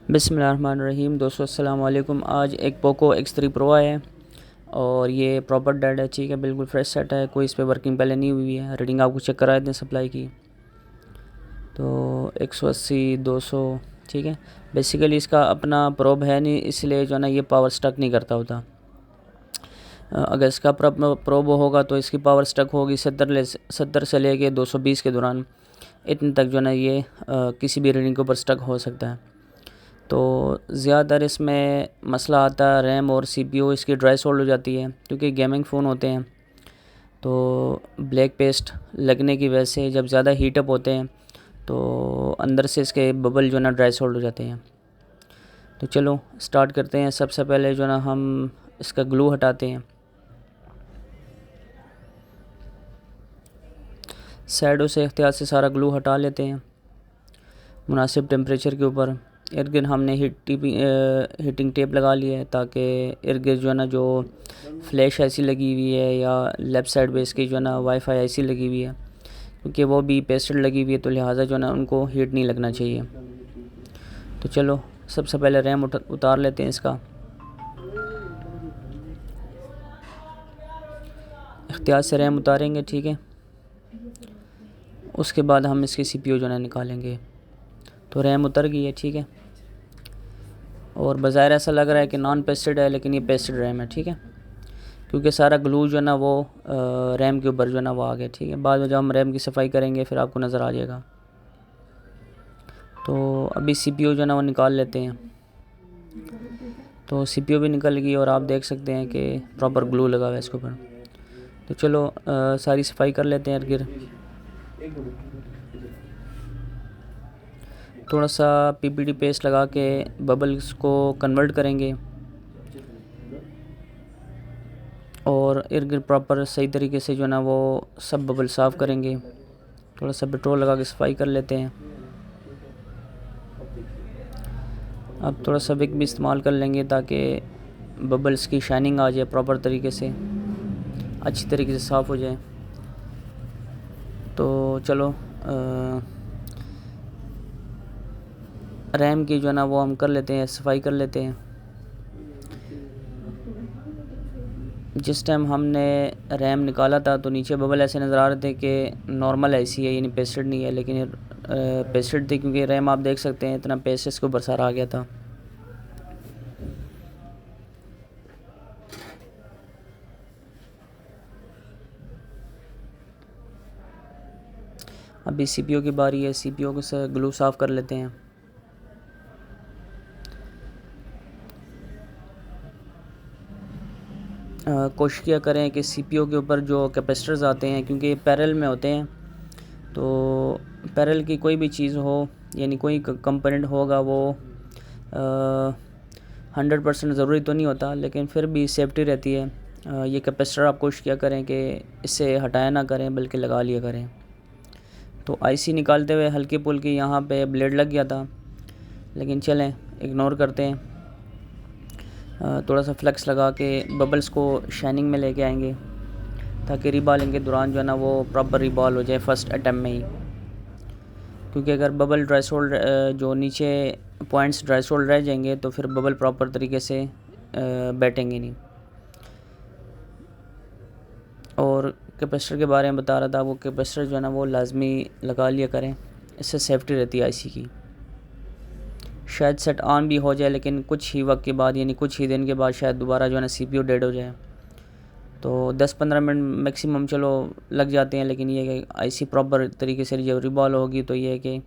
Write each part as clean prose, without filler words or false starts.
बिस्मिल्लाहिर्रहमानिर्रहीम। दोस्तों अस्सलाम वालेकुम। आज एक पोको X3 Pro आया है और ये प्रॉपर डेड है, ठीक है, बिल्कुल फ्रेश सेट है, कोई इस पर वर्किंग पहले नहीं हुई है। रीडिंग आपको चेक करा दें सप्लाई की, तो 180 200, ठीक है। बेसिकली इसका अपना प्रोब है नहीं, इसलिए जो है ना ये पावर स्टक नहीं करता होता। अगर इसका प्रोब होगा तो इसकी पावर स्टक होगी 70 से लेके 220 के दौरान, इतने तक जो है ना ये किसी भी रीडिंग के ऊपर स्टक हो सकता है। तो ज़्यादातर इसमें मसला आता है रैम और सीपीयू इसकी ड्राई सोल्ड हो जाती है, क्योंकि गेमिंग फ़ोन होते हैं तो ब्लैक पेस्ट लगने की वजह से जब ज़्यादा हीटअप होते हैं तो अंदर से इसके बबल जो है ना ड्राई सोल्ड हो जाते हैं। तो चलो स्टार्ट करते हैं। सबसे पहले जो है ना हम इसका ग्लू हटाते हैं, साइडों से एहतियात से सारा ग्लू हटा लेते हैं मुनासिब टेम्परेचर के ऊपर। इर्द गिर्द हमने हीटिंग टेप लगा ली है, ताकि इर्द गिर्द जो है ना जो फ्लैश ऐसी लगी हुई है या लेफ़्ट साइड पे इसकी जो है ना वाईफाई ऐसी लगी हुई है, क्योंकि वो भी पेस्टेड लगी हुई है, तो लिहाजा जो है ना उनको हीट नहीं लगना चाहिए। तो चलो सबसे पहले रैम उतार लेते हैं इसका। एहतियात से रैम उतारेंगे, ठीक है। उसके बाद हम इसकी सीपीयू जो है निकालेंगे। तो रैम उतर गई है, ठीक है, और बज़ाहिर ऐसा लग रहा है कि नॉन पेस्टेड है, लेकिन ये पेस्टेड रैम है, ठीक है, क्योंकि सारा ग्लू जो है ना वो रैम के ऊपर जो है ना वो आ गया, ठीक है। बाद में जब हम रैम की सफाई करेंगे फिर आपको नज़र आ जाएगा। तो अभी सीपीयू जो है ना वो निकाल लेते हैं। तो सीपीयू भी निकल गई और आप देख सकते हैं कि प्रॉपर ग्लू लगा हुआ है इसके ऊपर। तो चलो सारी सफाई कर लेते हैं। इर्द थोड़ा सा पीपीटी पेस्ट लगा के बबल्स को कन्वर्ट करेंगे और इर्द गिर्द प्रॉपर सही तरीके से जो है ना वो सब बबल साफ़ करेंगे। थोड़ा सा पेट्रोल लगा के सफाई कर लेते हैं। अब थोड़ा सा विक भी इस्तेमाल कर लेंगे ताकि बबल्स की शाइनिंग आ जाए, प्रॉपर तरीके से अच्छी तरीके से साफ़ हो जाए। तो चलो रैम की जो है ना वो हम कर लेते हैं, सफाई कर लेते हैं। जिस टाइम हमने रैम निकाला था तो नीचे बबल ऐसे नज़र आ रहे थे कि नॉर्मल ऐसी है, यानी पेस्टेड नहीं है, लेकिन ये पेस्टेड थी, क्योंकि रैम आप देख सकते हैं इतना पेस्ट इसके ऊपर सारा आ गया था। अभी सीपीयू की बारी है, सीपीयू को से ग्लू साफ़ कर लेते हैं। कोशिश किया करें कि सीपीयू के ऊपर जो कैपेसिटर्स आते हैं, क्योंकि ये पैरेलल में होते हैं, तो पैरेलल की कोई भी चीज़ हो, यानी कोई कंपोनेंट होगा, वो 100% ज़रूरी तो नहीं होता, लेकिन फिर भी सेफ्टी रहती है। ये कैपेसिटर आप कोशिश किया करें कि इससे हटाया ना करें, बल्कि लगा लिया करें। तो आईसी निकालते हुए हल्की पुल्की यहाँ पे ब्लेड लग गया था, लेकिन चलें इग्नोर करते हैं। थोड़ा सा फ्लेक्स लगा के बबल्स को शाइनिंग में लेके आएंगे, ताकि रिबॉलिंग के दौरान जो है ना वो प्रॉपर रिबॉल हो जाए फर्स्ट अटैम्प्ट में ही। क्योंकि अगर बबल ड्राई सोल्ड जो नीचे पॉइंट्स ड्राई सोल्ड रह जाएंगे तो फिर बबल प्रॉपर तरीके से बैठेंगे नहीं। और कैपेसिटर के बारे में बता रहा था, वो कैपेसिटर जो है ना वो लाजमी लगा लिया करें, इससे सेफ्टी रहती है आईसी की। शायद सेट ऑन भी हो जाए, लेकिन कुछ ही वक्त के बाद, यानी कुछ ही दिन के बाद शायद दोबारा जो है ना सीपीयू डेड हो जाए। तो 10-15 मिनट मैक्सिमम चलो लग जाते हैं, लेकिन ये कि आईसी प्रॉपर तरीके से जब रिबॉल होगी तो ये है कि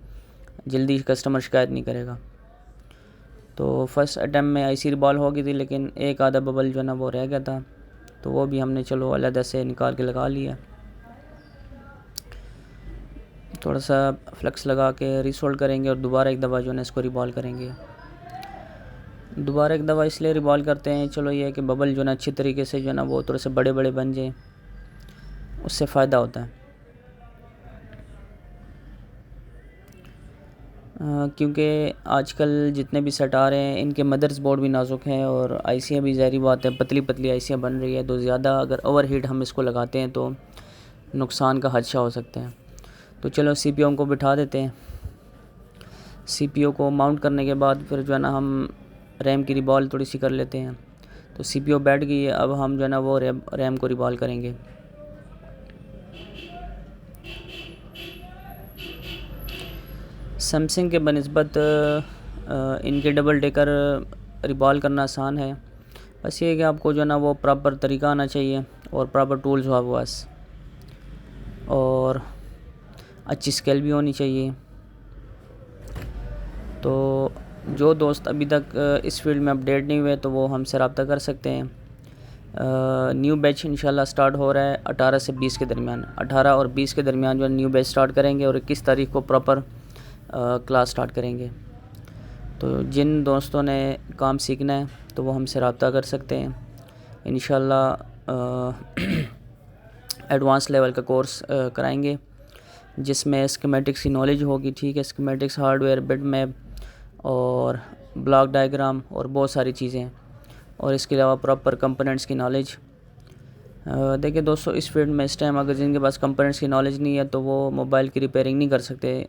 जल्दी कस्टमर शिकायत नहीं करेगा। तो फर्स्ट अटैम्प्ट में आईसी रिबॉल हो गई थी, लेकिन एक आधा बबल जो है ना वो रह गया था, तो वो भी हमने चलो अलग से निकाल के लगा लिया। थोड़ा सा फ्लक्स लगा के रीसोल्ड करेंगे और दोबारा एक दफ़ा जो है ना इसको रिबॉल करेंगे। दोबारा एक दफ़ा इसलिए रिबॉल करते हैं, चलो ये है कि बबल जो है ना अच्छी तरीके से जो है ना वो थोड़े से बड़े बड़े बन जाए, उससे फ़ायदा होता है। क्योंकि आजकल जितने भी सेट आ रहे हैं इनके मदर्स बोर्ड भी नाजुक हैं और आईसियाँ भी ज़ाहिर बात है पतली पतली आईसियाँ बन रही है, तो ज़्यादा अगर ओवर हीट हम इसको लगाते हैं तो नुकसान का खदशा हो सकता है। तो चलो सीपीयू को बिठा देते हैं। सीपीयू को माउंट करने के बाद फिर जो है ना हम रैम की रिबॉल थोड़ी सी कर लेते हैं। तो सीपीयू बैठ गई है, अब हम जो है ना वो रैम को रिबॉल करेंगे। सैमसंग के बनिस्बत इनके डबल डेकर रिबॉल करना आसान है। बस ये है कि आपको जो है ना वो प्रॉपर तरीका आना चाहिए और प्रॉपर टूल्स हो आपके पास, और अच्छी स्केल भी होनी चाहिए। तो जो दोस्त अभी तक इस फील्ड में अपडेट नहीं हुए तो वो हमसे रब्ता कर सकते हैं। न्यू बैच इंशाल्लाह स्टार्ट हो रहा है 18 से 20 के दरमियान। 18 और 20 के दरमियान जो है न्यू बैच स्टार्ट करेंगे और 21 तारीख को प्रॉपर क्लास स्टार्ट करेंगे। तो जिन दोस्तों ने काम सीखना है तो वो हमसे रब्ता कर सकते हैं। इंशाल्लाह एडवांस लेवल का कोर्स कराएंगे जिसमें स्कीमेटिक्स की नॉलेज होगी, ठीक है। स्कीमेटिक्स, हार्डवेयर, बिट मैप और ब्लॉक डायग्राम और बहुत सारी चीज़ें, और इसके अलावा प्रॉपर कंपोनेंट्स की नॉलेज। देखिए दोस्तों, इस फील्ड में इस टाइम अगर जिनके पास कंपोनेंट्स की नॉलेज नहीं है तो वो मोबाइल की रिपेयरिंग नहीं कर सकते।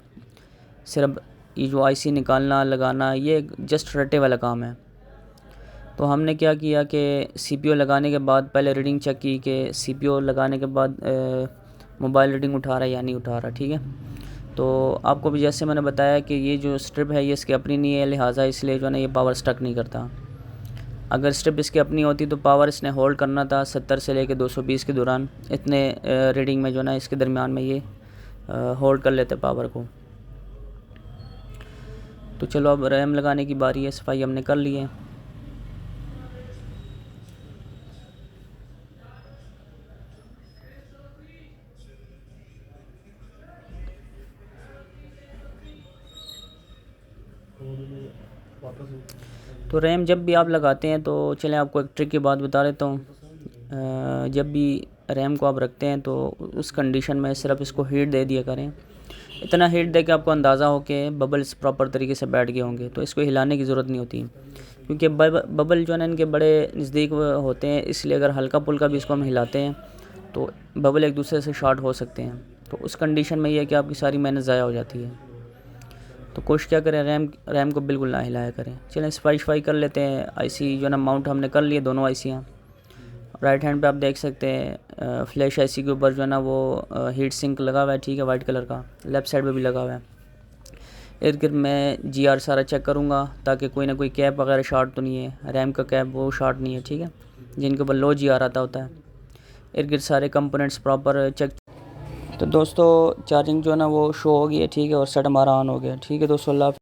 सिर्फ ये जो आईसी निकालना लगाना ये जस्ट रट्टे वाला काम है। तो हमने क्या किया कि सीपीयू लगाने के बाद पहले रीडिंग चेक की कि सीपीयू लगाने के बाद मोबाइल रीडिंग उठा रहा है या नहीं उठा रहा, ठीक है। तो आपको भी जैसे मैंने बताया कि ये जो स्ट्रिप है ये इसकी अपनी नहीं है, लिहाजा इसलिए जो है ना ये पावर स्टक नहीं करता। अगर स्ट्रिप इसकी अपनी होती तो पावर इसने होल्ड करना था 70 से लेकर 220 के दौरान, इतने रीडिंग में जो है ना इसके दरमियान में ये होल्ड कर लेते पावर को। तो चलो अब रैम लगाने की बारी है, सफाई हमने कर ली है। तो रैम जब भी आप लगाते हैं तो चलें आपको एक ट्रिक की बात बता देता हूँ। जब भी रैम को आप रखते हैं तो उस कंडीशन में सिर्फ इसको हीट दे दिया करें। इतना हीट दे के आपको अंदाज़ा हो कि बबल्स प्रॉपर तरीके से बैठ गए होंगे, तो इसको हिलाने की ज़रूरत नहीं होती, क्योंकि बबल जो है ना इनके बड़े नज़दीक होते हैं, इसलिए अगर हल्का पुल्का भी इसको हम हिलाते हैं तो बबल एक दूसरे से शॉर्ट हो सकते हैं। तो उस कंडीशन में ये है कि आपकी सारी मेहनत ज़ाया हो जाती है। तो कोशिश क्या करें, रैम को बिल्कुल ना हिलाया करें। चलें सफाई कर लेते हैं। आईसी जो है ना माउंट हमने कर लिए, दोनों आईसियाँ। राइट हैंड पे आप देख सकते हैं फ्लैश आईसी के ऊपर जो है ना वो हीट सिंक लगा हुआ है, ठीक है, वाइट कलर का। लेफ़्ट साइड पे भी लगा हुआ है। इर्द गिर्द मैं जीआर सारा चेक करूँगा ताकि कोई ना कोई कैप वगैरह शॉर्ट तो नहीं है। रैम का कैप वो शॉर्ट नहीं है, ठीक है, जिनके ऊपर लो जीआर आता होता है। इर्द गिर्द सारे कंपोनेंट्स प्रॉपर चेक। तो दोस्तों चार्जिंग जो है ना वो शो हो गई है, ठीक है, और सेट हमारा ऑन हो गया, ठीक है दोस्तों। अल्लाह।